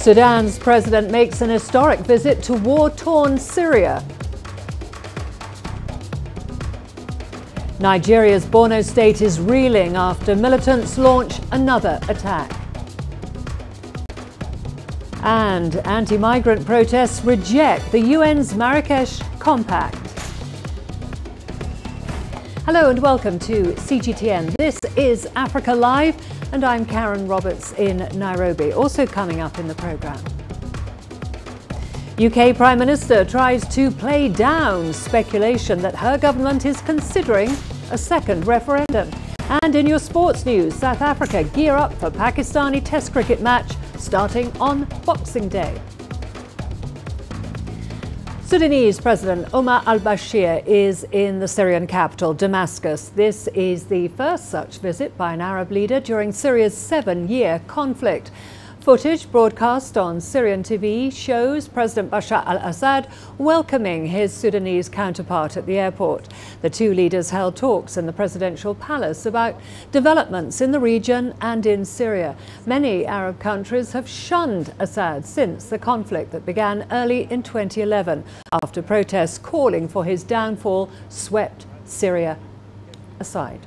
Sudan's president makes an historic visit to war-torn Syria. Nigeria's Borno state is reeling after militants launch another attack. And anti-migrant protests reject the UN's Marrakesh Compact. Hello and welcome to CGTN. This is Africa Live and I'm Karen Roberts in Nairobi. Also coming up in the programme. UK Prime Minister tries to play down speculation that her government is considering a second referendum. And in your sports news, South Africa gear up for Pakistani Test cricket match starting on Boxing Day. Sudanese President Omar al-Bashir is in the Syrian capital, Damascus. This is the first such visit by an Arab leader during Syria's 7-year conflict. Footage broadcast on Syrian TV shows President Bashar al-Assad welcoming his Sudanese counterpart at the airport. The two leaders held talks in the presidential palace about developments in the region and in Syria. Many Arab countries have shunned Assad since the conflict that began early in 2011 after protests calling for his downfall swept Syria aside.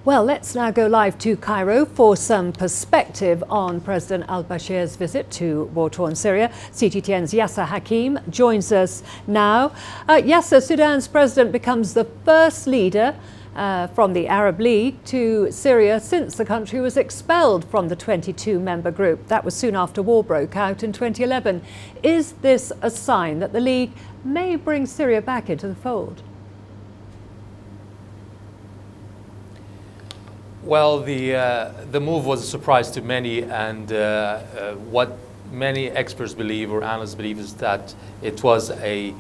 Well, let's now go live to Cairo for some perspective on President al-Bashir's visit to war-torn Syria. CGTN's Yasser Hakim joins us now. Yasser, Sudan's president becomes the first leader from the Arab League to Syria since the country was expelled from the 22-member group. That was soon after war broke out in 2011. Is this a sign that the League may bring Syria back into the fold? Well, the move was a surprise to many, and what many experts believe or analysts believe is that it was a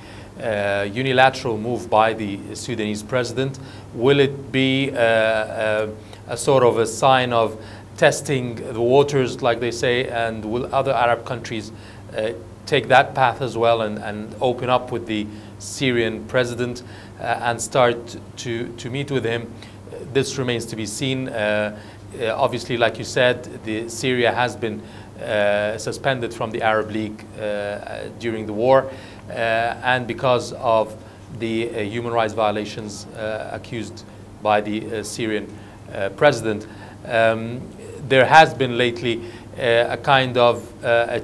unilateral move by the Sudanese president. Will it be a sort of a sign of testing the waters, like they say, and will other Arab countries take that path as well and open up with the Syrian president and start to meet with him? This remains to be seen. Obviously, like you said, Syria has been suspended from the Arab League during the war, and because of the human rights violations accused by the Syrian president. There has been lately a kind of a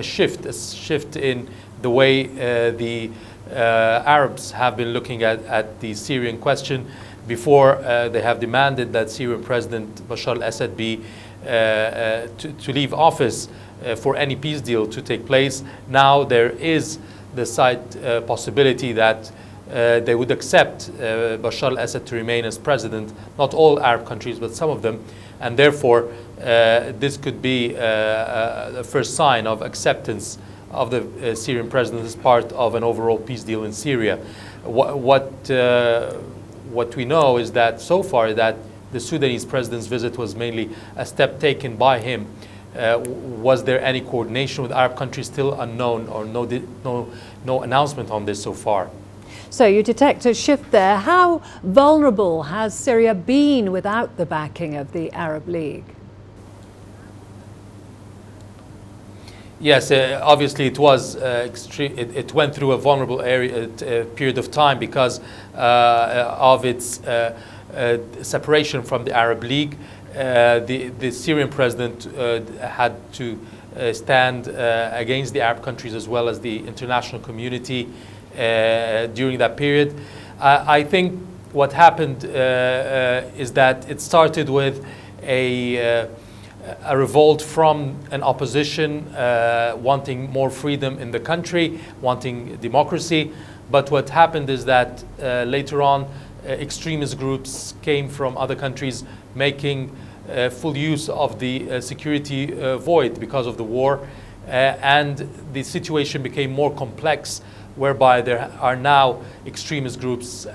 shift in the way the Arabs have been looking at the Syrian question. Before, they have demanded that Syrian President Bashar al-Assad be to leave office for any peace deal to take place. Now there is the side possibility that they would accept Bashar al-Assad to remain as president, not all Arab countries, but some of them, and therefore this could be the first sign of acceptance of the Syrian president as part of an overall peace deal in Syria. What we know is that so far that the Sudanese president's visit was mainly a step taken by him. Was there any coordination with Arab countries? Still unknown, or no announcement on this so far. So you detect a shift there. How vulnerable has Syria been without the backing of the Arab League? Yes, obviously it was extreme. It went through a vulnerable period of time because of its separation from the Arab League. The Syrian president had to stand against the Arab countries as well as the international community during that period. I think what happened is that it started with a revolt from an opposition wanting more freedom in the country, wanting democracy. But what happened is that later on, extremist groups came from other countries making full use of the security void because of the war. And the situation became more complex, whereby there are now extremist groups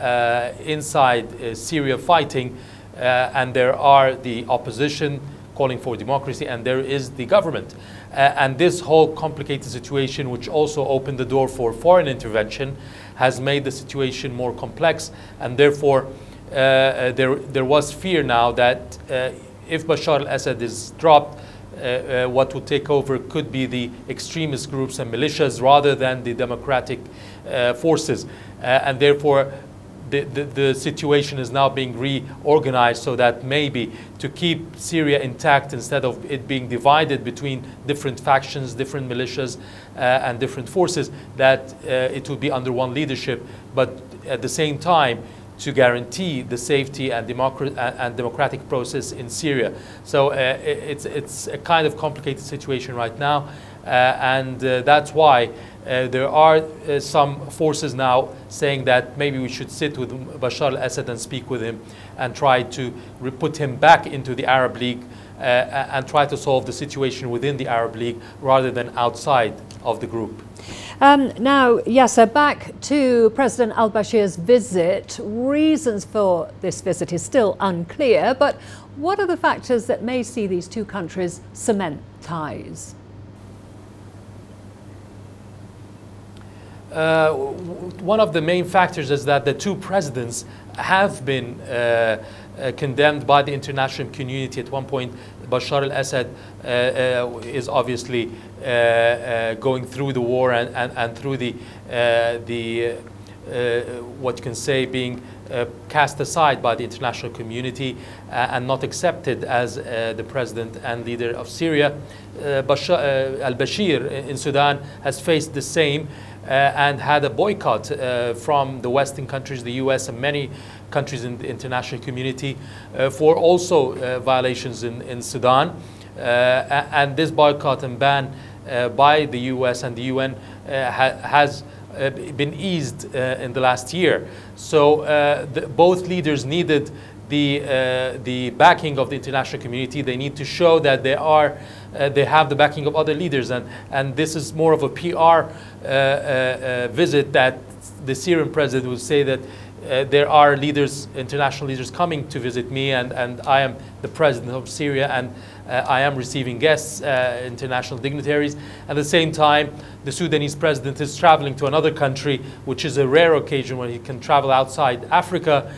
inside Syria fighting, and there are the opposition calling for democracy, and there is the government. And this whole complicated situation, which also opened the door for foreign intervention, has made the situation more complex, and therefore there was fear now that if Bashar al-Assad is dropped, what would take over could be the extremist groups and militias rather than the democratic forces. And therefore, the situation is now being reorganized so that maybe to keep Syria intact instead of it being divided between different factions, different militias, and different forces, that it would be under one leadership, but at the same time to guarantee the safety and democratic process in Syria. So it's a kind of complicated situation right now, and that's why there are some forces now saying that maybe we should sit with Bashar al-Assad and speak with him and try to put him back into the Arab League and try to solve the situation within the Arab League rather than outside of the group. Now, Yasser, back to President al-Bashir's visit. Reasons for this visit is still unclear, but what are the factors that may see these two countries cement ties? One of the main factors is that the two presidents have been condemned by the international community. At one point, Bashar al-Assad is obviously going through the war and through the what you can say being cast aside by the international community and not accepted as the president and leader of Syria. Bashar al-Bashir in Sudan has faced the same and had a boycott from the Western countries, the US and many countries in the international community for also violations in Sudan. And this boycott and ban by the US and the UN has been eased in the last year. So both leaders needed the backing of the international community. They need to show that they have the backing of other leaders, and this is more of a PR visit that the Syrian president would say that there are leaders, international leaders coming to visit me, and I am the president of Syria, and I am receiving guests, international dignitaries. At the same time, the Sudanese president is traveling to another country, which is a rare occasion when he can travel outside Africa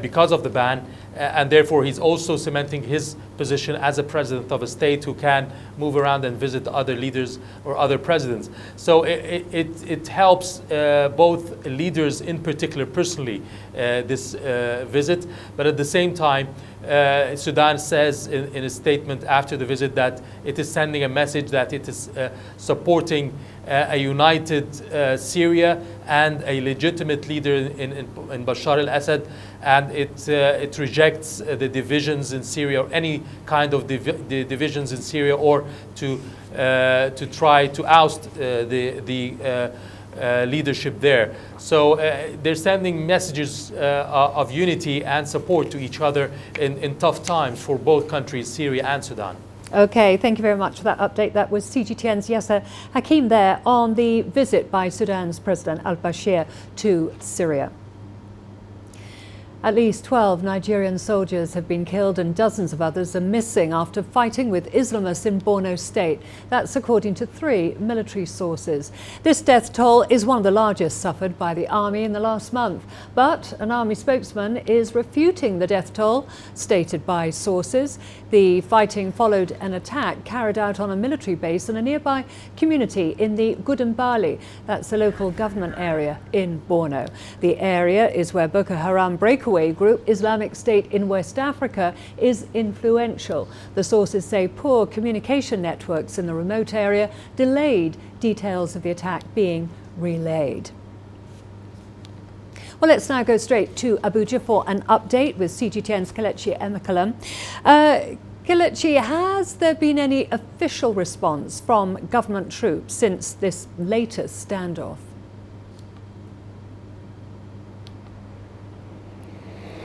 because of the ban, and therefore he's also cementing his position as a president of a state who can move around and visit other leaders or other presidents. So it helps both leaders, in particular personally, this visit, but at the same time, Sudan says in a statement after the visit that it is sending a message that it is supporting a united Syria and a legitimate leader in Bashar al-Assad, and it rejects the divisions in Syria, or any kind of divisions in Syria, or to try to oust the leadership there. So they're sending messages of unity and support to each other in tough times for both countries, Syria and Sudan. Okay, thank you very much for that update. That was CGTN's Yasser Hakim there on the visit by Sudan's President al-Bashir to Syria. At least 12 Nigerian soldiers have been killed and dozens of others are missing after fighting with Islamists in Borno State. That's according to 3 military sources. This death toll is one of the largest suffered by the army in the last month. But an army spokesman is refuting the death toll stated by sources. The fighting followed an attack carried out on a military base in a nearby community in the Gudambali. That's the local government area in Borno. The area is where Boko Haram breakaway group Islamic State in West Africa is influential. The sources say poor communication networks in the remote area delayed details of the attack being relayed. Well, let's now go straight to Abuja for an update with CGTN's Kelechi Emekalam. Kelechi, has there been any official response from government troops since this latest standoff?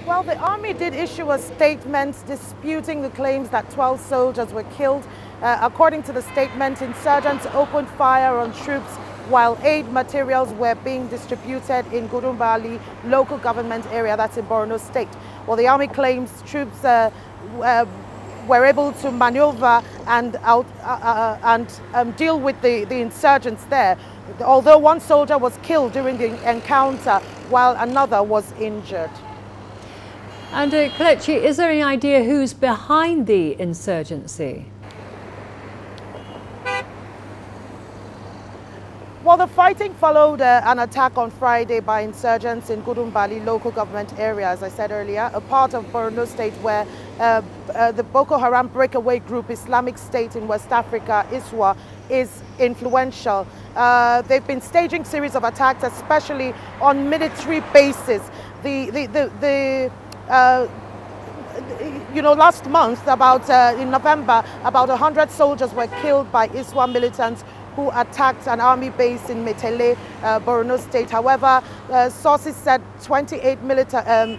Well, the army did issue a statement disputing the claims that 12 soldiers were killed. According to the statement, insurgents opened fire on troops while aid materials were being distributed in Gudumbali local government area, that's in Borno State. Well, the army claims troops were able to maneuver and deal with the insurgents there, although one soldier was killed during the encounter while another was injured. And Kelechi, is there any idea who's behind the insurgency? Well, the fighting followed an attack on Friday by insurgents in Gudumbali local government area, as I said earlier, a part of Borno State where the Boko Haram breakaway group Islamic State in West Africa, ISWA, is influential. They've been staging series of attacks, especially on military bases. Last month, in November, about 100 soldiers were killed by ISWA militants who attacked an army base in Metele, Borno State. However, sources said 28 militants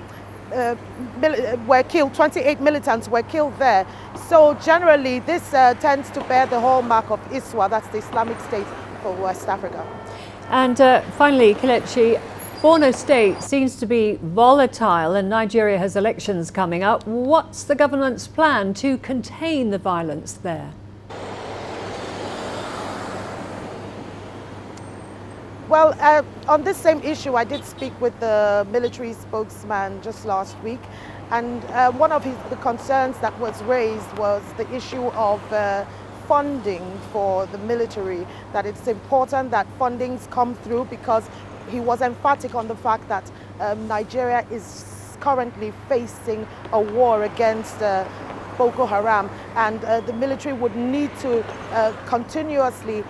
were killed there. So generally, this tends to bear the hallmark of ISWA, that's the Islamic State for West Africa. And finally, Kelechi, Borno State seems to be volatile and Nigeria has elections coming up. What's the government's plan to contain the violence there? Well, on this same issue, I did speak with the military spokesman just last week, and one of the concerns that was raised was the issue of funding for the military, that it's important that fundings come through, because he was emphatic on the fact that Nigeria is currently facing a war against Boko Haram, and the military would need to continuously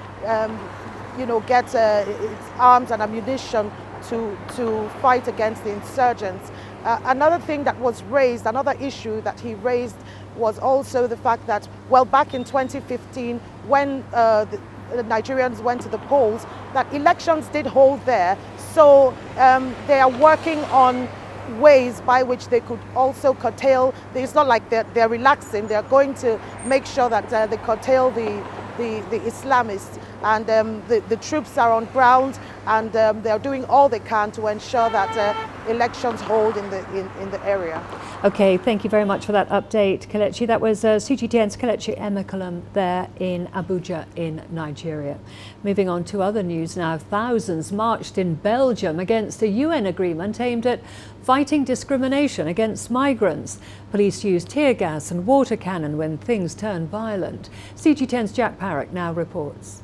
get its arms and ammunition to fight against the insurgents. Another thing that was raised, another issue that he raised, was also the fact that, well, back in 2015, when the Nigerians went to the polls, that elections did hold there. So they are working on ways by which they could also curtail. It's not like they're relaxing. They're going to make sure that they curtail the Islamists, and the troops are on ground, and they're doing all they can to ensure that elections hold in the area. Okay, thank you very much for that update, Kelechi. That was CGTN's Kelechi Emekolum there in Abuja in Nigeria. Moving on to other news now. Thousands marched in Belgium against a UN agreement aimed at fighting discrimination against migrants. Police used tear gas and water cannon when things turned violent. CGTN's Jack Parrock now reports.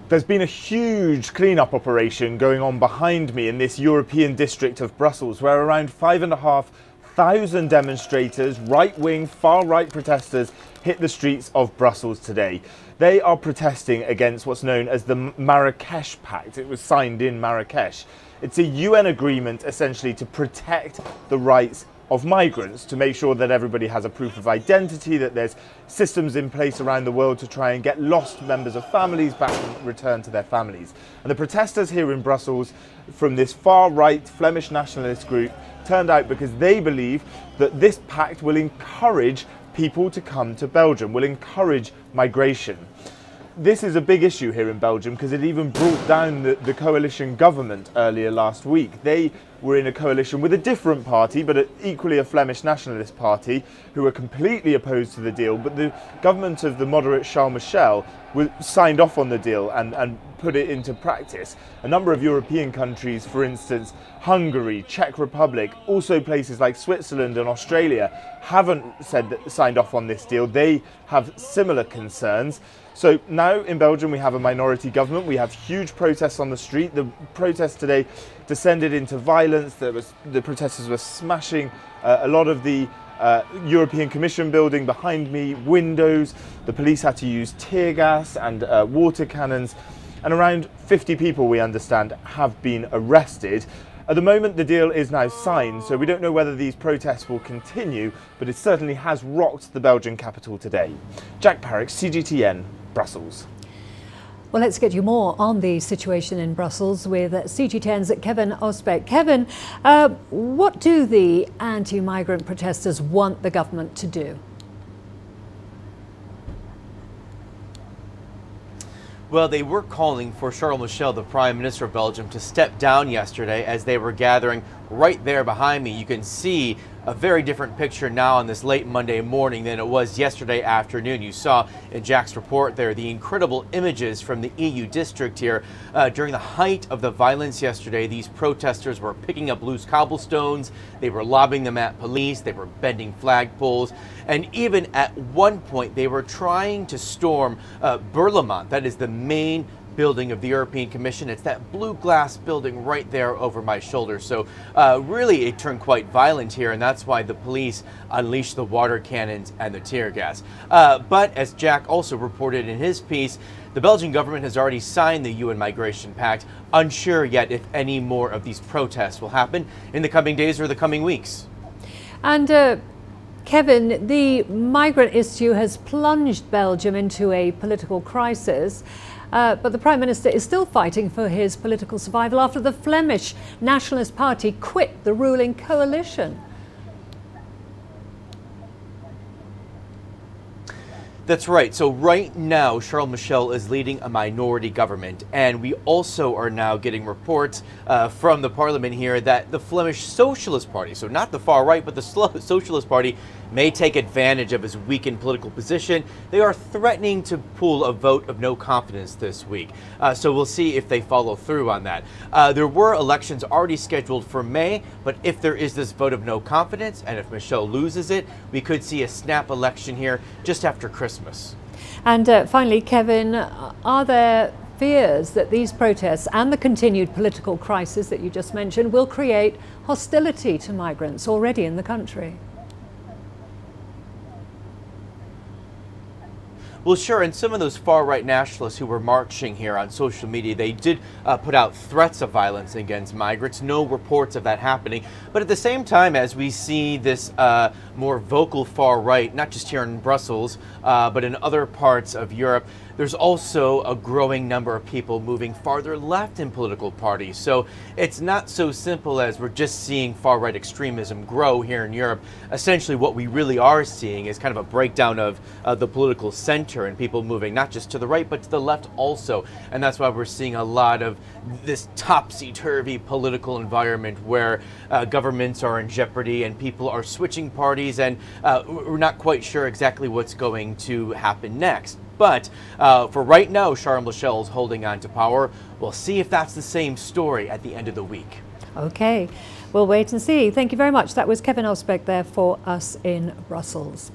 There's been a huge clean-up operation going on behind me in this European district of Brussels, where around 5,500 demonstrators, right-wing, far-right protesters, hit the streets of Brussels today. They are protesting against what's known as the Marrakesh Pact. It was signed in Marrakesh. It's a UN agreement essentially to protect the rights of migrants, to make sure that everybody has a proof of identity, that there's systems in place around the world to try and get lost members of families back and return to their families. And the protesters here in Brussels from this far-right Flemish nationalist group turned out because they believe that this pact will encourage people to come to Belgium, will encourage migration. This is a big issue here in Belgium because it even brought down the coalition government earlier last week. They were in a coalition with a different party, but equally a Flemish nationalist party, who were completely opposed to the deal. But the government of the moderate Charles Michel signed off on the deal and put it into practice. A number of European countries, for instance, Hungary, Czech Republic, also places like Switzerland and Australia, haven't signed off on this deal. They have similar concerns. So now in Belgium we have a minority government, we have huge protests on the street. The protests today descended into violence. The protesters were smashing a lot of the European Commission building behind me, windows. The police had to use tear gas and water cannons, and around 50 people, we understand, have been arrested. At the moment, the deal is now signed, so we don't know whether these protests will continue, but it certainly has rocked the Belgian capital today. Jack Parrock, CGTN, Brussels. Well, let's get you more on the situation in Brussels with CGTN's Kevin Osbeck. Kevin, what do the anti-migrant protesters want the government to do? Well, they were calling for Charles Michel, the Prime Minister of Belgium, to step down yesterday as they were gathering right there behind me. You can see a very different picture now on this late Monday morning than it was yesterday afternoon. You saw in Jack's report there the incredible images from the EU district here. During the height of the violence yesterday, these protesters were picking up loose cobblestones, they were lobbing them at police, they were bending flagpoles, and even at one point they were trying to storm Berlaymont, that is the main building of the European Commission. It's that blue glass building right there over my shoulder. So really it turned quite violent here, and that's why the police unleashed the water cannons and the tear gas. But as Jack also reported in his piece, the Belgian government has already signed the UN Migration Pact, unsure yet if any more of these protests will happen in the coming days or the coming weeks. And Kevin, the migrant issue has plunged Belgium into a political crisis. But the Prime Minister is still fighting for his political survival after the Flemish Nationalist Party quit the ruling coalition. That's right. So right now, Charles Michel is leading a minority government, and we also are now getting reports from the parliament here that the Flemish Socialist Party, so not the far right, but the Socialist Party, may take advantage of his weakened political position. They are threatening to pull a vote of no confidence this week. So we'll see if they follow through on that. There were elections already scheduled for May, but if there is this vote of no confidence, and if Michel loses it, we could see a snap election here just after Christmas. And finally, Kevin, are there fears that these protests and the continued political crisis that you just mentioned will create hostility to migrants already in the country? Well, sure, and some of those far-right nationalists who were marching here on social media, they did put out threats of violence against migrants. No reports of that happening. But at the same time, as we see this more vocal far-right, not just here in Brussels, but in other parts of Europe, there's also a growing number of people moving farther left in political parties. So it's not so simple as we're just seeing far-right extremism grow here in Europe. Essentially, what we really are seeing is kind of a breakdown of the political center and people moving not just to the right, but to the left also. And that's why we're seeing a lot of this topsy-turvy political environment where governments are in jeopardy and people are switching parties, and we're not quite sure exactly what's going to happen next. But for right now, Charles Michel is holding on to power. We'll see if that's the same story at the end of the week. Okay, we'll wait and see. Thank you very much. That was Kevin Osbeck there for us in Brussels.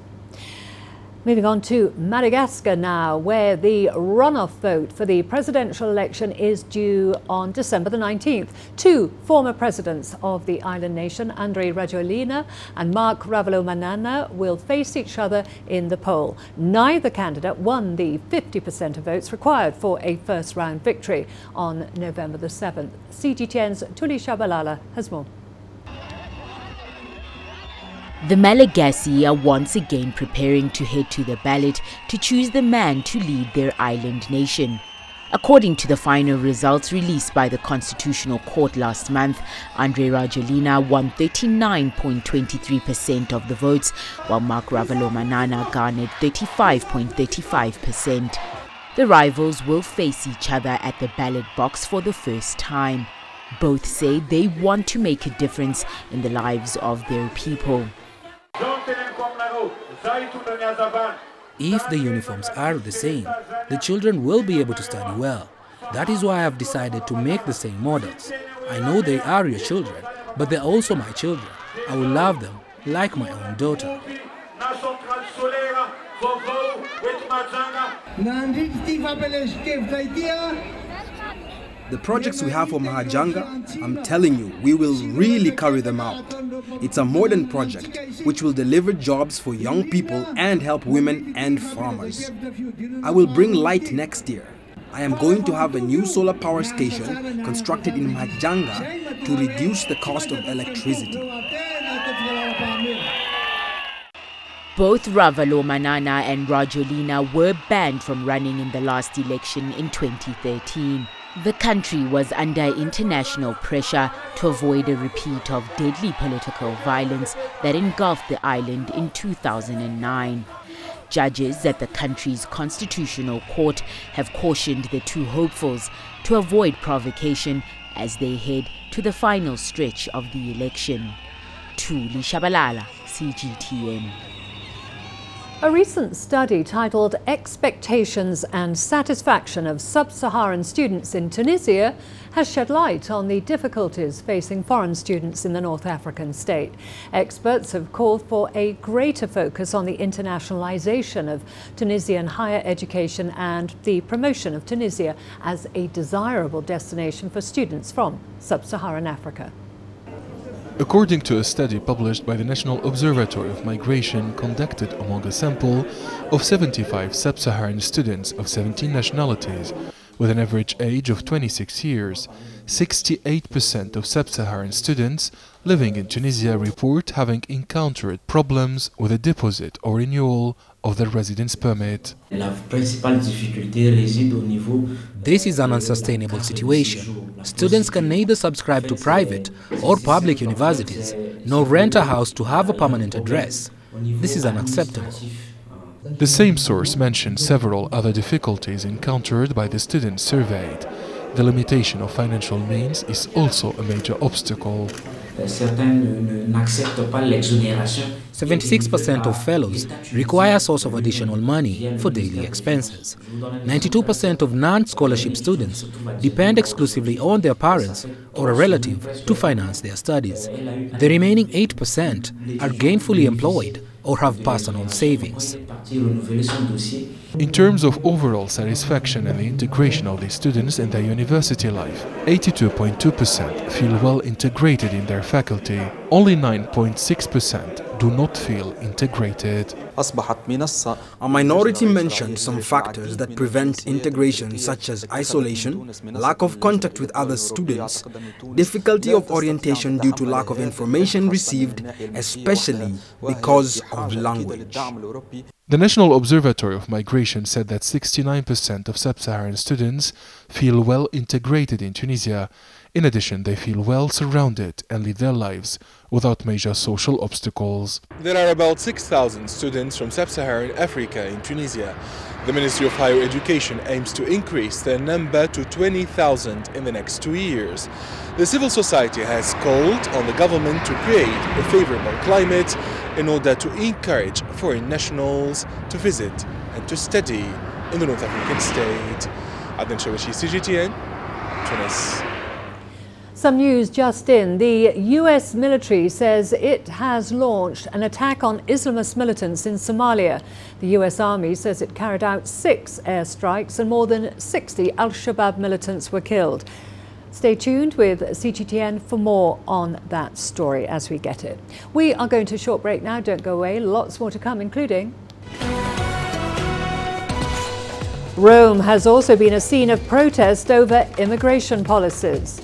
Moving on to Madagascar now, where the runoff vote for the presidential election is due on December the 19th. Two former presidents of the island nation, Andry Rajoelina and Marc Ravalomanana, will face each other in the poll. Neither candidate won the 50% of votes required for a first-round victory on November the 7th. CGTN's Tuli Shabalala has more. The Malagasy are once again preparing to head to the ballot to choose the man to lead their island nation. According to the final results released by the Constitutional Court last month, Andry Rajoelina won 39.23% of the votes, while Marc Ravalomanana garnered 35.35%. The rivals will face each other at the ballot box for the first time. Both say they want to make a difference in the lives of their people. If the uniforms are the same, the children will be able to study well. That is why I have decided to make the same models. I know they are your children, but they're also my children. I will love them like my own daughter. The projects we have for Mahajanga, I'm telling you, we will really carry them out. It's a modern project which will deliver jobs for young people and help women and farmers. I will bring light next year. I am going to have a new solar power station constructed in Mahajanga to reduce the cost of electricity. Both Ravalomanana and Rajoelina were banned from running in the last election in 2013. The country was under international pressure to avoid a repeat of deadly political violence that engulfed the island in 2009. Judges at the country's Constitutional Court have cautioned the two hopefuls to avoid provocation as they head to the final stretch of the election. Thuli Shabalala, CGTN. A recent study titled Expectations and Satisfaction of Sub-Saharan Students in Tunisia has shed light on the difficulties facing foreign students in the North African state. Experts have called for a greater focus on the internationalization of Tunisian higher education and the promotion of Tunisia as a desirable destination for students from Sub-Saharan Africa. According to a study published by the National Observatory of Migration conducted among a sample of 75 sub-Saharan students of 17 nationalities, with an average age of 26 years, 68% of sub-Saharan students living in Tunisia report having encountered problems with a deposit or renewal of their residence permit. This is an unsustainable situation. Students can neither subscribe to private or public universities, nor rent a house to have a permanent address. This is unacceptable. The same source mentioned several other difficulties encountered by the students surveyed. The limitation of financial means is also a major obstacle. 76% of fellows require a source of additional money for daily expenses. 92% of non-scholarship students depend exclusively on their parents or a relative to finance their studies. The remaining 8% are gainfully employed or have personal savings. In terms of overall satisfaction and the integration of these students in their university life, 82.2% feel well integrated in their faculty. Only 9.6% do not feel integrated. A minority mentioned some factors that prevent integration, such as isolation, lack of contact with other students, difficulty of orientation due to lack of information received, especially because of language. The National Observatory of Migration said that 69% of sub-Saharan students feel well integrated in Tunisia. In addition, they feel well surrounded and live their lives without major social obstacles. There are about 6,000 students from sub-Saharan Africa in Tunisia. The Ministry of Higher Education aims to increase their number to 20,000 in the next 2 years. The civil society has called on the government to create a favorable climate in order to encourage foreign nationals to visit and to study in the North African state. Adnan Shawashi, CGTN, Tunis. Some news just in. The US military says it has launched an attack on Islamist militants in Somalia. The US Army says it carried out 6 airstrikes and more than 60 al-Shabaab militants were killed. Stay tuned with CGTN for more on that story as we get it. We are going to a short break now. Don't go away. Lots more to come, including Rome has also been a scene of protest over immigration policies.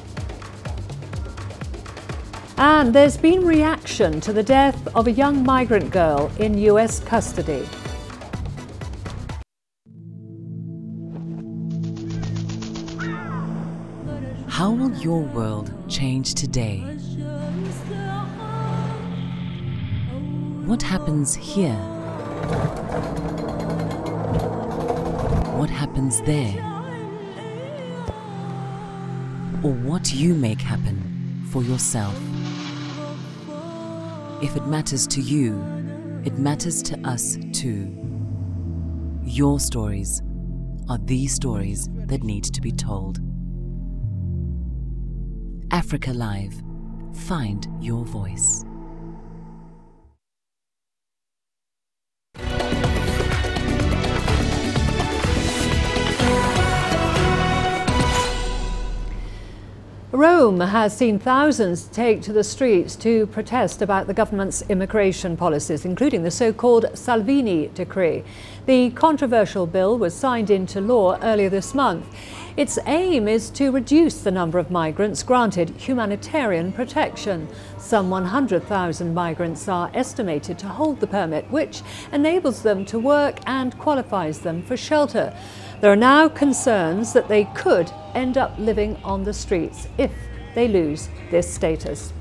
And there's been reaction to the death of a young migrant girl in US custody. How will your world change today? What happens here? What happens there? Or what you make happen for yourself? If it matters to you, it matters to us too. Your stories are the stories that need to be told. Africa Live. Find your voice. Rome has seen thousands take to the streets to protest about the government's immigration policies, including the so-called Salvini decree. The controversial bill was signed into law earlier this month. Its aim is to reduce the number of migrants granted humanitarian protection. Some 100,000 migrants are estimated to hold the permit, which enables them to work and qualifies them for shelter. There are now concerns that they could end up living on the streets if they lose this status.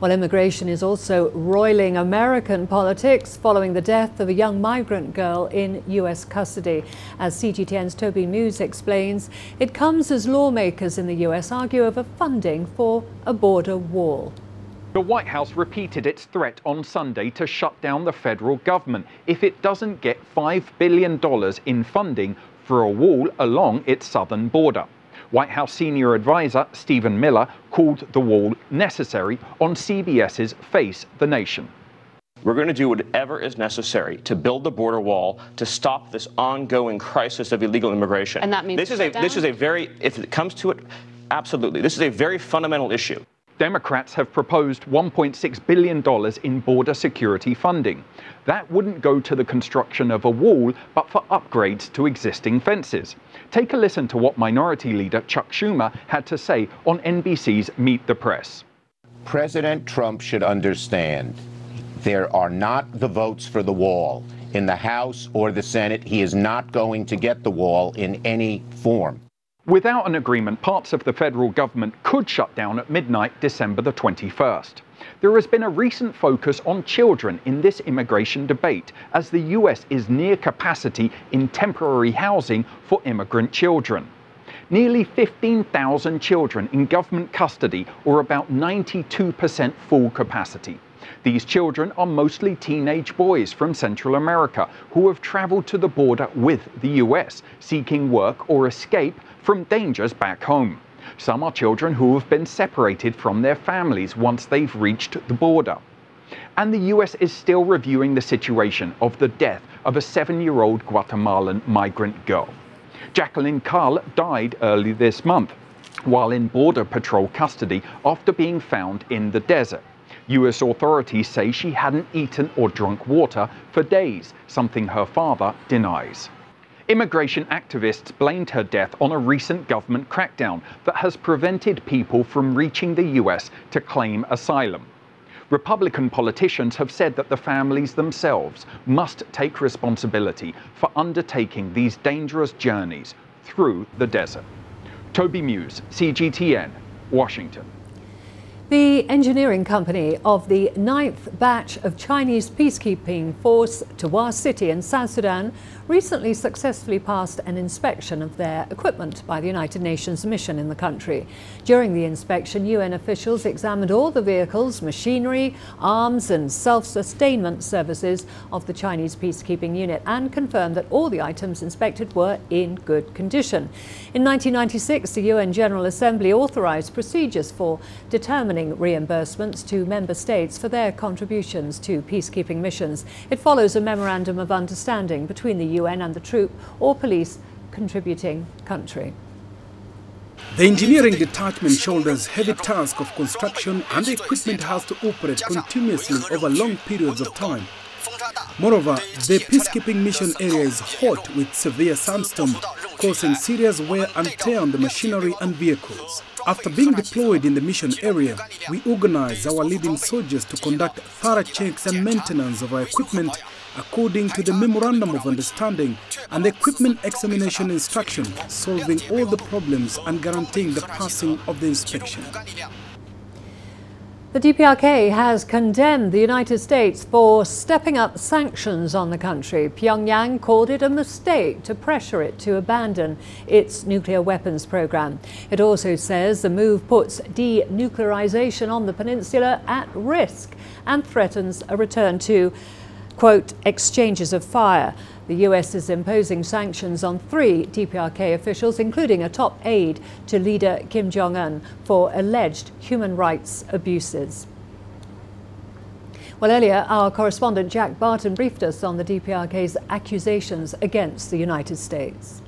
Well, immigration is also roiling American politics following the death of a young migrant girl in US custody. As CGTN's Toby Muse explains, it comes as lawmakers in the US argue over funding for a border wall. The White House repeated its threat on Sunday to shut down the federal government if it doesn't get $5 billion in funding for a wall along its southern border. White House senior advisor Stephen Miller called the wall necessary on CBS's Face the Nation. We're going to do whatever is necessary to build the border wall to stop this ongoing crisis of illegal immigration. And that means this is a very, if it comes to it, absolutely. This is a very fundamental issue. Democrats have proposed $1.6 billion in border security funding. That wouldn't go to the construction of a wall, but for upgrades to existing fences. Take a listen to what Minority Leader Chuck Schumer had to say on NBC's Meet the Press. President Trump should understand there are not the votes for the wall in the House or the Senate. He is not going to get the wall in any form. Without an agreement, parts of the federal government could shut down at midnight, December the 21st. There has been a recent focus on children in this immigration debate, as the US is near capacity in temporary housing for immigrant children. Nearly 15,000 children in government custody, or about 92% full capacity. These children are mostly teenage boys from Central America who have traveled to the border with the US, seeking work or escape from dangers back home. Some are children who have been separated from their families once they've reached the border. And the US is still reviewing the situation of the death of a 7-year-old Guatemalan migrant girl. Jacqueline Carl died early this month while in Border Patrol custody after being found in the desert. US authorities say she hadn't eaten or drunk water for days, something her father denies. Immigration activists blamed her death on a recent government crackdown that has prevented people from reaching the US to claim asylum. Republican politicians have said that the families themselves must take responsibility for undertaking these dangerous journeys through the desert. Toby Muse, CGTN, Washington. The engineering company of the 9th batch of Chinese peacekeeping force Tawa City in South Sudan recently successfully passed an inspection of their equipment by the United Nations mission in the country. During the inspection, UN officials examined all the vehicles, machinery, arms and self-sustainment services of the Chinese peacekeeping unit and confirmed that all the items inspected were in good condition. In 1996, the UN General Assembly authorized procedures for determining reimbursements to member states for their contributions to peacekeeping missions. It follows a memorandum of understanding between the UN and the troop or police contributing country. The engineering detachment shoulders heavy task of construction and the equipment has to operate continuously over long periods of time. Moreover, the peacekeeping mission area is hot with severe sandstorm, causing serious wear and tear on the machinery and vehicles. After being deployed in the mission area, we organized our leading soldiers to conduct thorough checks and maintenance of our equipment according to the Memorandum of Understanding and the equipment examination instruction, solving all the problems and guaranteeing the passing of the inspection. The DPRK has condemned the United States for stepping up sanctions on the country. Pyongyang called it a mistake to pressure it to abandon its nuclear weapons program. It also says the move puts denuclearization on the peninsula at risk and threatens a return to, quote, exchanges of fire. The US is imposing sanctions on 3 DPRK officials, including a top aide to leader Kim Jong-un, for alleged human rights abuses. Well, earlier, our correspondent Jack Barton briefed us on the DPRK's accusations against the United States.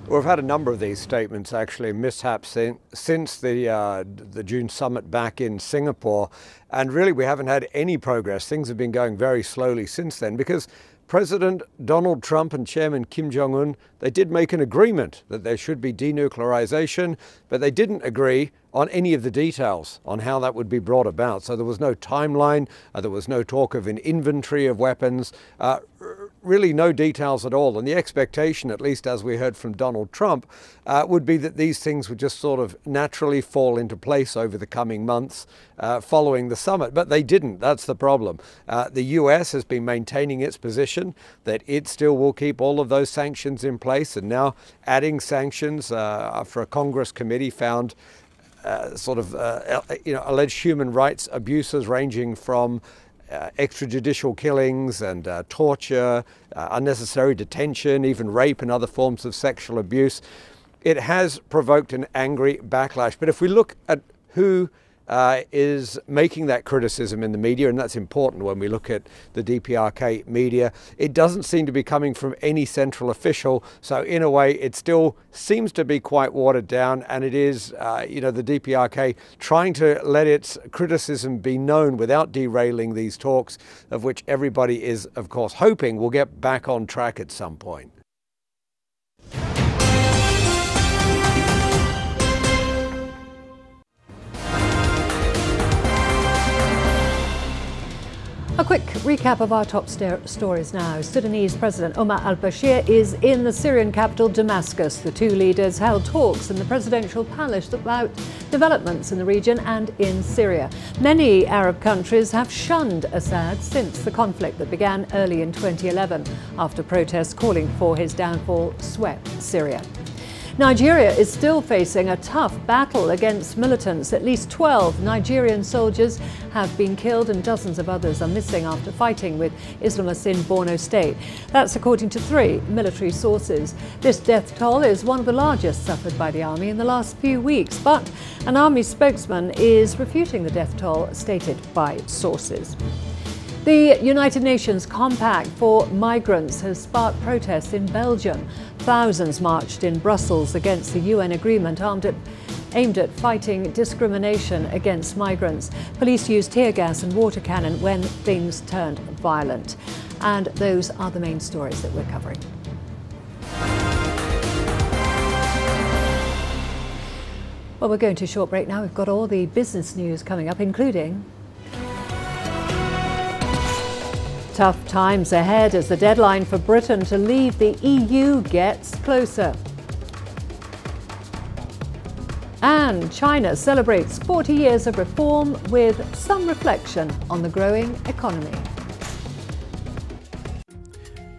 We've had a number of these statements, actually, mishaps since the June summit back in Singapore. And really, we haven't had any progress. Things have been going very slowly since then because President Donald Trump and Chairman Kim Jong-un, they did make an agreement that there should be denuclearization, but they didn't agree on any of the details on how that would be brought about. So there was no timeline, there was no talk of an inventory of weapons, really no details at all. And the expectation, at least as we heard from Donald Trump, would be that these things would just sort of naturally fall into place over the coming months following the summit. But they didn't. That's the problem. The US has been maintaining its position that it still will keep all of those sanctions in place, and now adding sanctions after a Congress committee found alleged human rights abuses ranging from extrajudicial killings and torture, unnecessary detention, even rape and other forms of sexual abuse. It has provoked an angry backlash. But if we look at who is making that criticism in the media, and that's important when we look at the DPRK media, it doesn't seem to be coming from any central official. So in a way, it still seems to be quite watered down, and it is, the DPRK trying to let its criticism be known without derailing these talks, of which everybody is, of course, hoping will get back on track at some point. A quick recap of our top stories now. Sudanese President Omar al-Bashir is in the Syrian capital Damascus. The two leaders held talks in the presidential palace about developments in the region and in Syria. Many Arab countries have shunned Assad since the conflict that began early in 2011 after protests calling for his downfall swept Syria. Nigeria is still facing a tough battle against militants. At least 12 Nigerian soldiers have been killed and dozens of others are missing after fighting with Islamists in Borno State. That's according to 3 military sources. This death toll is one of the largest suffered by the army in the last few weeks, but an army spokesman is refuting the death toll stated by sources. The United Nations Compact for Migrants has sparked protests in Belgium. Thousands marched in Brussels against the UN agreement aimed at fighting discrimination against migrants. Police used tear gas and water cannon when things turned violent. And those are the main stories that we're covering. Well, we're going to a short break now. We've got all the business news coming up, including tough times ahead as the deadline for Britain to leave the EU gets closer. And China celebrates 40 years of reform with some reflection on the growing economy.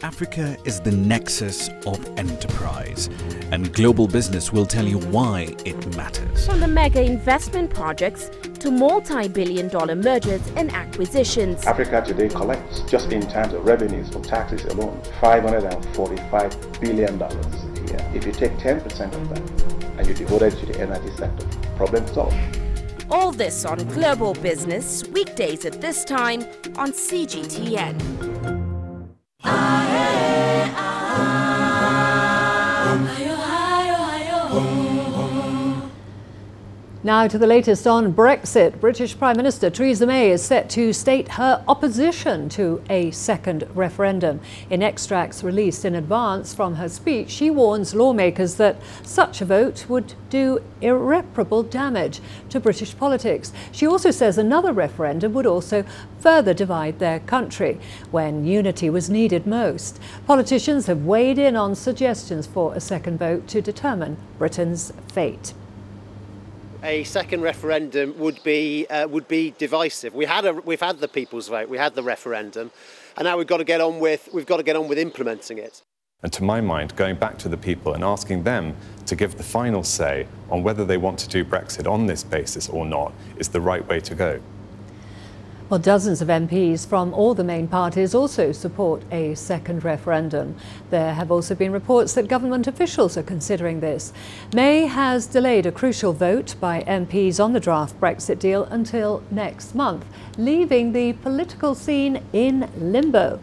Africa is the nexus of enterprise, and global business will tell you why it matters. From the mega investment projects to multi-billion-dollar mergers and acquisitions. Africa today collects, just in terms of revenues from taxes alone, $545 billion a year. If you take 10% of that and you devote it to the energy sector, problem solved. All this on Global Business, weekdays at this time on CGTN. Now to the latest on Brexit. British Prime Minister Theresa May is set to state her opposition to a second referendum. In extracts released in advance from her speech, she warns lawmakers that such a vote would do irreparable damage to British politics. She also says another referendum would also further divide their country when unity was needed most. Politicians have weighed in on suggestions for a second vote to determine Britain's fate. A second referendum would be divisive. We've had the people's vote, we had the referendum, and now we've got to get on with implementing it. And to my mind, going back to the people and asking them to give the final say on whether they want to do Brexit on this basis or not is the right way to go. Well, dozens of MPs from all the main parties also support a second referendum. There have also been reports that government officials are considering this. May has delayed a crucial vote by MPs on the draft Brexit deal until next month, leaving the political scene in limbo.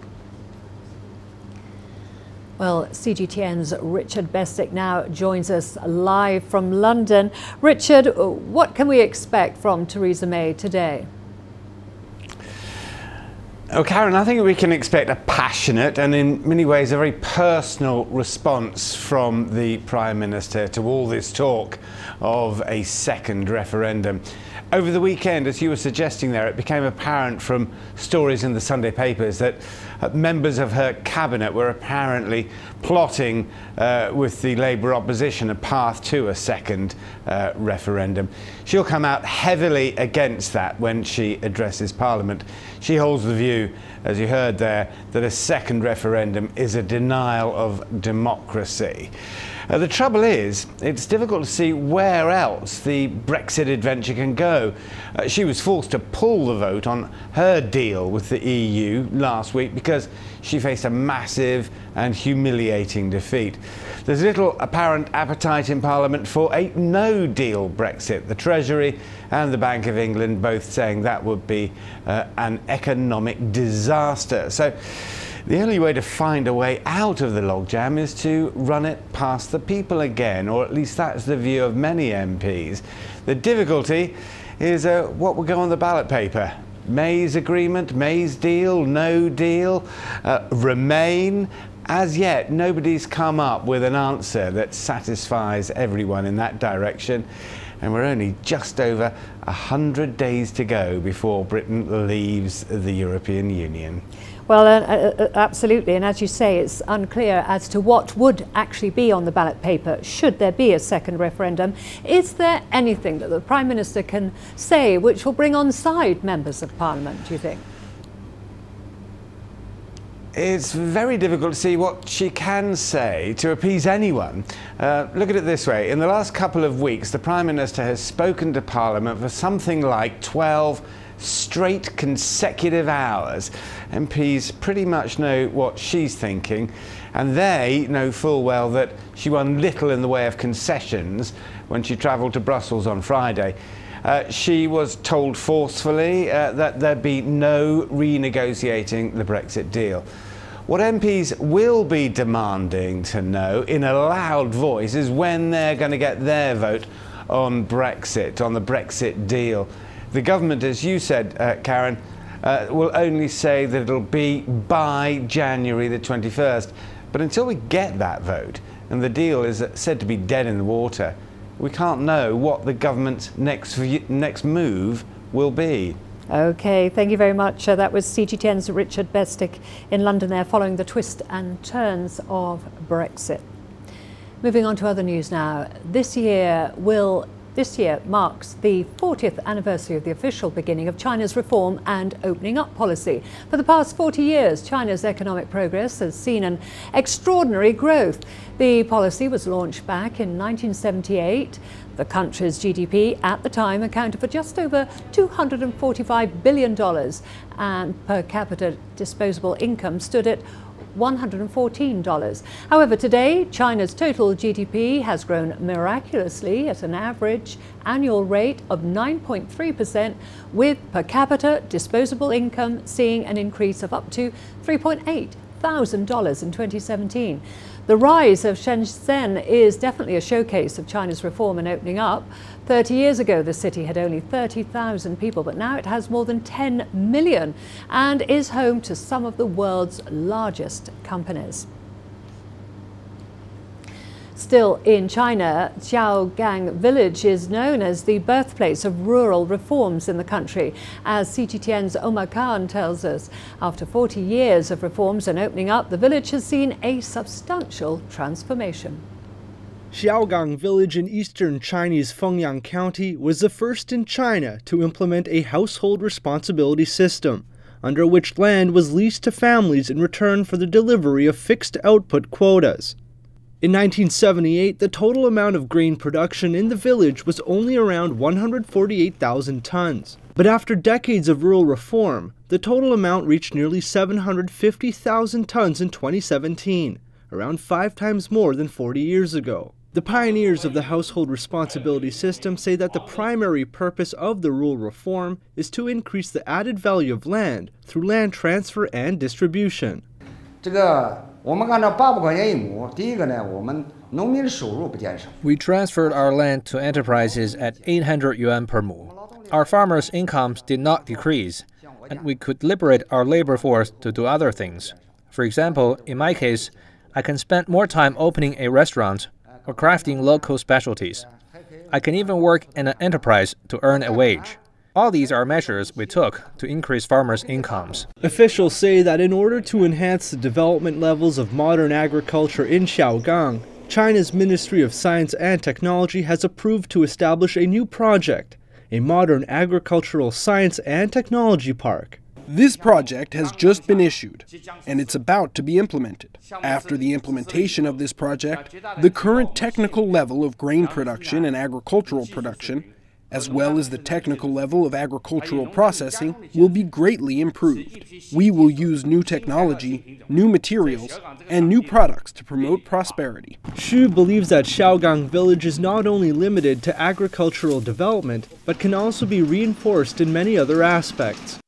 Well, CGTN's Richard Bestick now joins us live from London. Richard, what can we expect from Theresa May today? Oh, Karen, I think we can expect a passionate and in many ways a very personal response from the Prime Minister to all this talk of a second referendum. Over the weekend, as you were suggesting there, it became apparent from stories in the Sunday papers that members of her cabinet were apparently plotting with the Labour opposition a path to a second referendum. She'll come out heavily against that when she addresses Parliament. She holds the view, as you heard there, that a second referendum is a denial of democracy. The trouble is, it's difficult to see where else the Brexit adventure can go. She was forced to pull the vote on her deal with the EU last week because she faced a massive and humiliating defeat. There's little apparent appetite in Parliament for a no-deal Brexit. The Treasury and the Bank of England both saying that would be an economic disaster. So the only way to find a way out of the logjam is to run it past the people again, or at least that's the view of many MPs. The difficulty is what will go on the ballot paper. May's agreement, May's deal, no deal, Remain. As yet, nobody's come up with an answer that satisfies everyone in that direction. And we're only just over 100 days to go before Britain leaves the European Union. Well, absolutely, and as you say, it's unclear as to what would actually be on the ballot paper should there be a second referendum. Is there anything that the Prime Minister can say which will bring on side members of Parliament, do you think? It's very difficult to see what she can say to appease anyone. Look at it this way. In the last couple of weeks, the Prime Minister has spoken to Parliament for something like 12 straight consecutive hours. MPs pretty much know what she's thinking, and they know full well that she won little in the way of concessions when she travelled to Brussels on Friday. She was told forcefully that there'd be no renegotiating the Brexit deal. What MPs will be demanding to know in a loud voice is when they're going to get their vote on Brexit, on the Brexit deal. The government, as you said, Karen, will only say that it'll be by January the 21st. But until we get that vote, and the deal is said to be dead in the water, we can't know what the government's next move will be. OK, thank you very much. That was CGTN's Richard Bestick in London there, following the twists and turns of Brexit. Moving on to other news now. This year marks the 40th anniversary of the official beginning of China's reform and opening up policy. For the past 40 years, China's economic progress has seen an extraordinary growth. The policy was launched back in 1978. The country's GDP at the time accounted for just over $245 billion, and per capita disposable income stood at $114. However, today, China's total GDP has grown miraculously at an average annual rate of 9.3%, with per capita disposable income seeing an increase of up to $3,800 in 2017. The rise of Shenzhen is definitely a showcase of China's reform and opening up. 30 years ago, the city had only 30,000 people, but now it has more than 10 million and is home to some of the world's largest companies. Still in China, Xiaogang Village is known as the birthplace of rural reforms in the country, as CGTN's Omar Khan tells us. After 40 years of reforms and opening up, the village has seen a substantial transformation. Xiaogang Village in eastern Chinese Fengyang County was the first in China to implement a household responsibility system, under which land was leased to families in return for the delivery of fixed output quotas. In 1978, the total amount of grain production in the village was only around 148,000 tons. But after decades of rural reform, the total amount reached nearly 750,000 tons in 2017, around 5 times more than 40 years ago. The pioneers of the household responsibility system say that the primary purpose of the rural reform is to increase the added value of land through land transfer and distribution. We transferred our land to enterprises at 800 yuan per mu. Our farmers' incomes did not decrease, and we could liberate our labor force to do other things. For example, in my case, I can spend more time opening a restaurant or crafting local specialties. I can even work in an enterprise to earn a wage. All these are measures we took to increase farmers' incomes. Officials say that in order to enhance the development levels of modern agriculture in Xiaogang, China's Ministry of Science and Technology has approved to establish a new project, a modern agricultural science and technology park. This project has just been issued, and it's about to be implemented. After the implementation of this project, the current technical level of grain production and agricultural production, as well as the technical level of agricultural processing, will be greatly improved. We will use new technology, new materials, and new products to promote prosperity. Xu believes that Xiaogang village is not only limited to agricultural development, but can also be reinforced in many other aspects.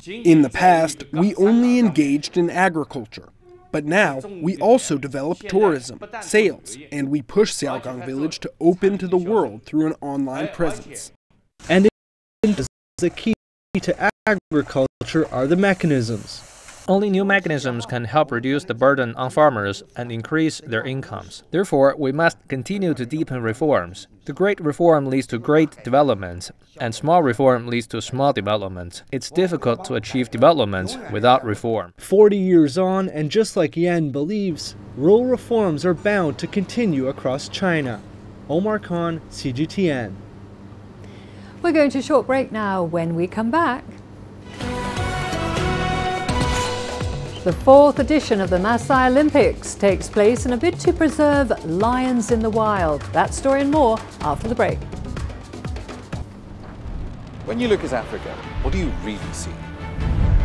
In the past, we only engaged in agriculture. But now, we also develop tourism, sales, and we push Xiaogang Village to open to the world through an online presence. And the key to agriculture are the mechanisms. Only new mechanisms can help reduce the burden on farmers and increase their incomes. Therefore, we must continue to deepen reforms. The great reform leads to great development, and small reform leads to small development. It's difficult to achieve development without reform. 40 years on, and just like Yan believes, rural reforms are bound to continue across China. Omar Khan, CGTN. We're going to a short break now. When we come back, the 4th edition of the Maasai Olympics takes place in a bid to preserve lions in the wild. That story and more after the break. When you look at Africa, what do you really see?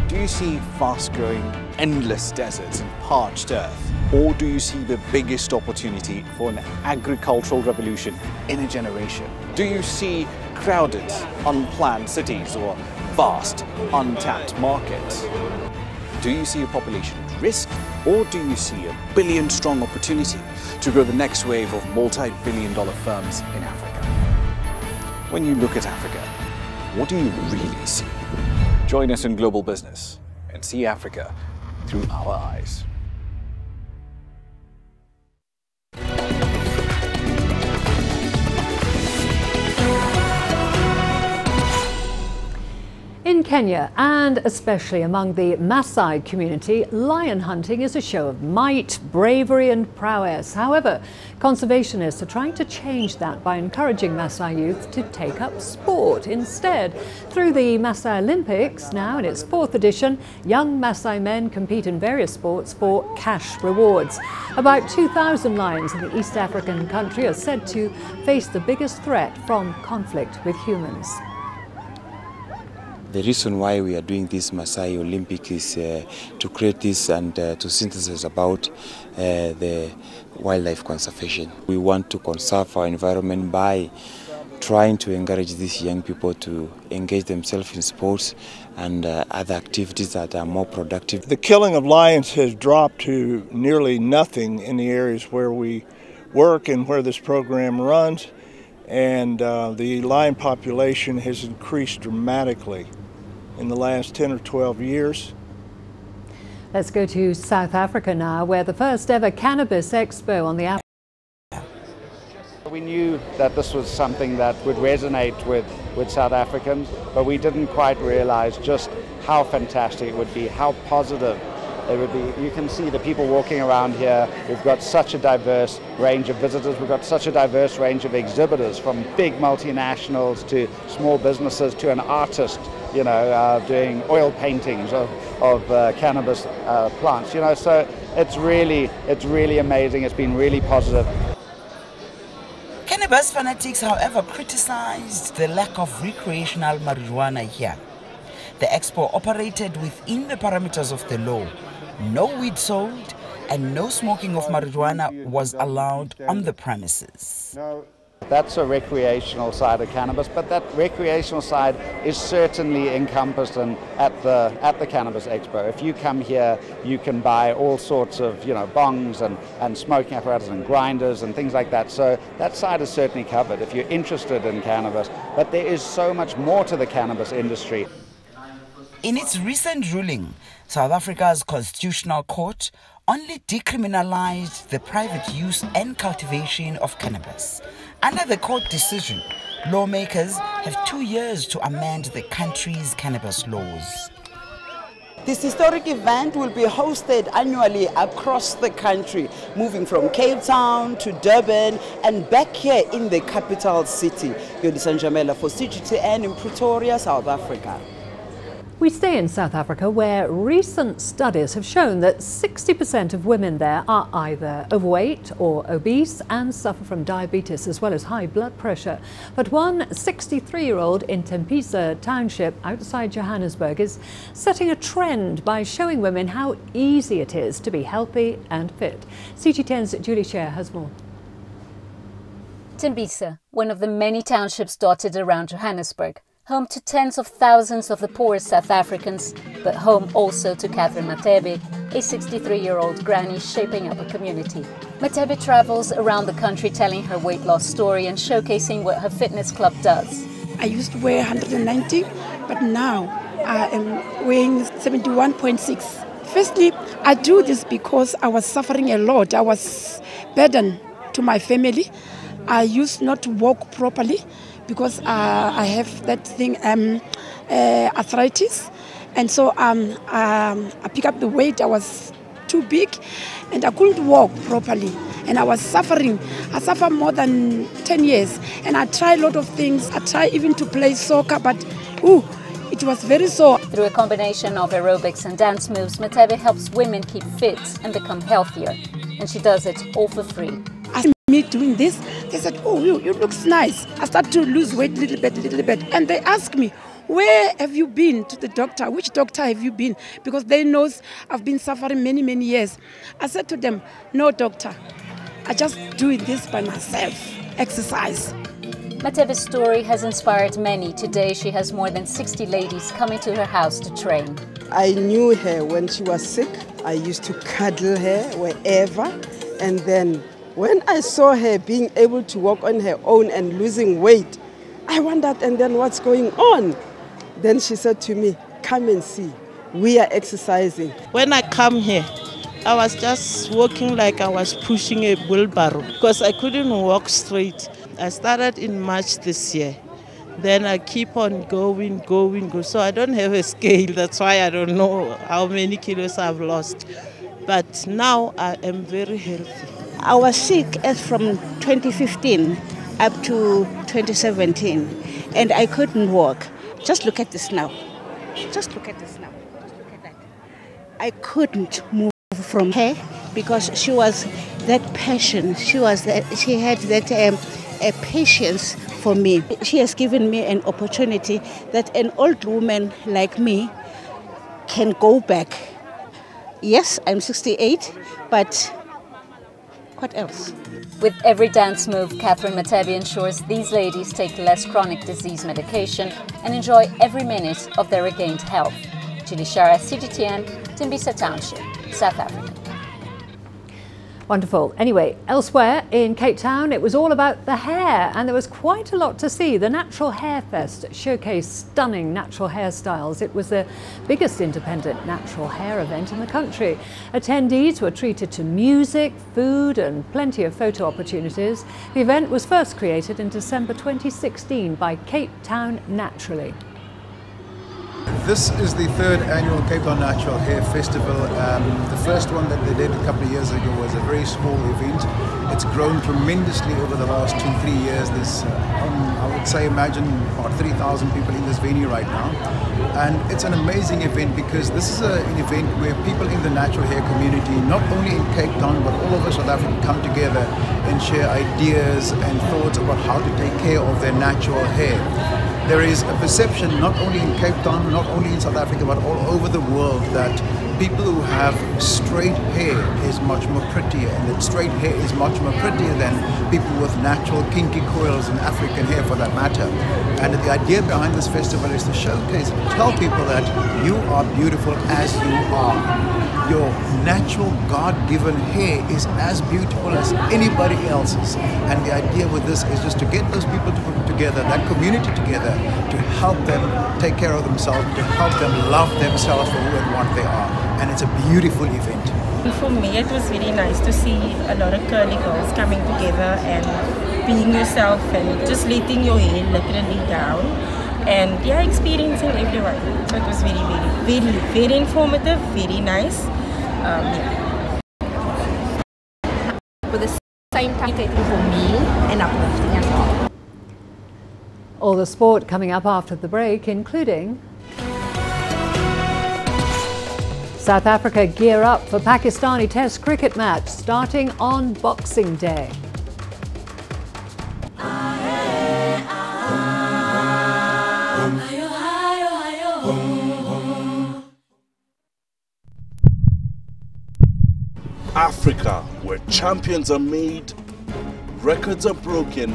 Do you see fast-growing, endless deserts and parched earth? Or do you see the biggest opportunity for an agricultural revolution in a generation? Do you see crowded, unplanned cities or vast, untapped markets? Do you see a population at risk, or do you see a billion-strong opportunity to grow the next wave of multi-billion-dollar firms in Africa? When you look at Africa, what do you really see? Join us in Global Business and see Africa through our eyes. In Kenya, and especially among the Maasai community, lion hunting is a show of might, bravery and prowess. However, conservationists are trying to change that by encouraging Maasai youth to take up sport instead. Through the Maasai Olympics, now in its 4th edition, young Maasai men compete in various sports for cash rewards. About 2,000 lions in the East African country are said to face the biggest threat from conflict with humans. The reason why we are doing this Maasai Olympic is to create this and to synthesize about the wildlife conservation. We want to conserve our environment by trying to encourage these young people to engage themselves in sports and other activities that are more productive. The killing of lions has dropped to nearly nothing in the areas where we work and where this program runs, and the lion population has increased dramatically in the last 10 or 12 years. Let's go to South Africa now, where the first ever cannabis expo on the We knew that this was something that would resonate with South Africans, but we didn't quite realize just how fantastic it would be, how positive it would be. You can see the people walking around here. We've got such a diverse range of visitors. We've got such a diverse range of exhibitors, from big multinationals to small businesses to an artist, you know, doing oil paintings of cannabis plants. You know, so it's really amazing. It's been really positive. Cannabis fanatics, however, criticized the lack of recreational marijuana here. The expo operated within the parameters of the law. No weed sold and no smoking of marijuana was allowed on the premises. That's a recreational side of cannabis, but that recreational side is certainly encompassed at the Cannabis Expo. If you come here, you can buy all sorts of, you know, bongs and smoking apparatus and grinders and things like that. So that side is certainly covered if you're interested in cannabis. But there is so much more to the cannabis industry. In its recent ruling, South Africa's Constitutional Court only decriminalized the private use and cultivation of cannabis. Under the court decision, Lawmakers have 2 years to amend the country's cannabis laws. This historic event will be hosted annually across the country, moving from Cape Town to Durban and back here in the capital city. Yodisa Njamela for CGTN in Pretoria, South Africa. We stay in South Africa, where recent studies have shown that 60% of women there are either overweight or obese and suffer from diabetes as well as high blood pressure. But one 63-year-old in Tembisa Township outside Johannesburg is setting a trend by showing women how easy it is to be healthy and fit. CGTN's Julie Scher has more. Tembisa, one of the many townships dotted around Johannesburg, home to tens of thousands of the poorest South Africans, but home also to Catherine Matebe, a 63-year-old granny shaping up a community. Matebe travels around the country telling her weight loss story and showcasing what her fitness club does. I used to weigh 190, but now I am weighing 71.6. Firstly, I do this because I was suffering a lot. I was burdened to my family. I used not to walk properly because I have that thing, arthritis. And so I picked up the weight. I was too big and I couldn't walk properly. And I was suffering. I suffered more than 10 years. And I tried a lot of things. I tried even to play soccer, but it was very sore. Through a combination of aerobics and dance moves, Matebe helps women keep fit and become healthier. And she does it all for free. Me doing this, they said, oh, you looks nice. I started to lose weight a little bit. And they asked me, where have you been to the doctor? Which doctor have you been? Because they know I've been suffering many, many years. I said to them, no doctor, I just do this by myself, exercise. Matebe's story has inspired many. Today she has more than 60 ladies coming to her house to train. I knew her when she was sick. I used to cuddle her wherever. And then when I saw her being able to walk on her own and losing weight, I wondered, and then what's going on? Then she said to me, come and see, we are exercising. When I come here, I was just walking like I was pushing a wheelbarrow because I couldn't walk straight. I started in March this year. Then I keep on going. So I don't have a scale, that's why I don't know how many kilos I've lost. But now I am very healthy. I was sick as from 2015 up to 2017 and I couldn't walk. Just look at this now. Just look at this now. Just look at that. I couldn't move from her because she was that passion. She had that patience for me. She has given me an opportunity that an old woman like me can go back. Yes, I'm 68, but what else? With every dance move, Catherine Matebe ensures these ladies take less chronic disease medication and enjoy every minute of their regained health. Julie Scher, CGTN, Tembisa Township, South Africa. Wonderful. Anyway, elsewhere in Cape Town, it was all about the hair, and there was quite a lot to see. The Natural Hair Fest showcased stunning natural hairstyles. It was the biggest independent natural hair event in the country. Attendees were treated to music, food, and plenty of photo opportunities. The event was first created in December 2016 by Cape Town Naturally. This is the third annual Cape Town Natural Hair Festival. The first one that they did a couple of years ago was a very small event. It's grown tremendously over the last 2-3 years. There's, I would say, imagine about 3,000 people in this venue right now. And it's an amazing event because this is an event where people in the natural hair community, not only in Cape Town but all over South Africa, come together and share ideas and thoughts about how to take care of their natural hair. There is a perception, not only in Cape Town, not only in South Africa, but all over the world, that people who have straight hair is much more prettier, and that straight hair is much more prettier than people with natural kinky coils and African hair for that matter. And the idea behind this festival is to showcase, tell people that you are beautiful as you are. Your natural God-given hair is as beautiful as anybody else's. And the idea with this is just to get those people together, that community together, to help them take care of themselves, to help them love themselves for who and what they are. And it's a beautiful event. For me, it was really nice to see a lot of curly girls coming together and being yourself and just letting your hair literally down. And yeah, experiencing everyone. So it was very informative, very nice. Yeah. For the same time, for me and uplifting as well. All the sport coming up after the break, including South Africa gear up for Pakistani Test cricket match starting on Boxing Day. Africa, where champions are made, records are broken,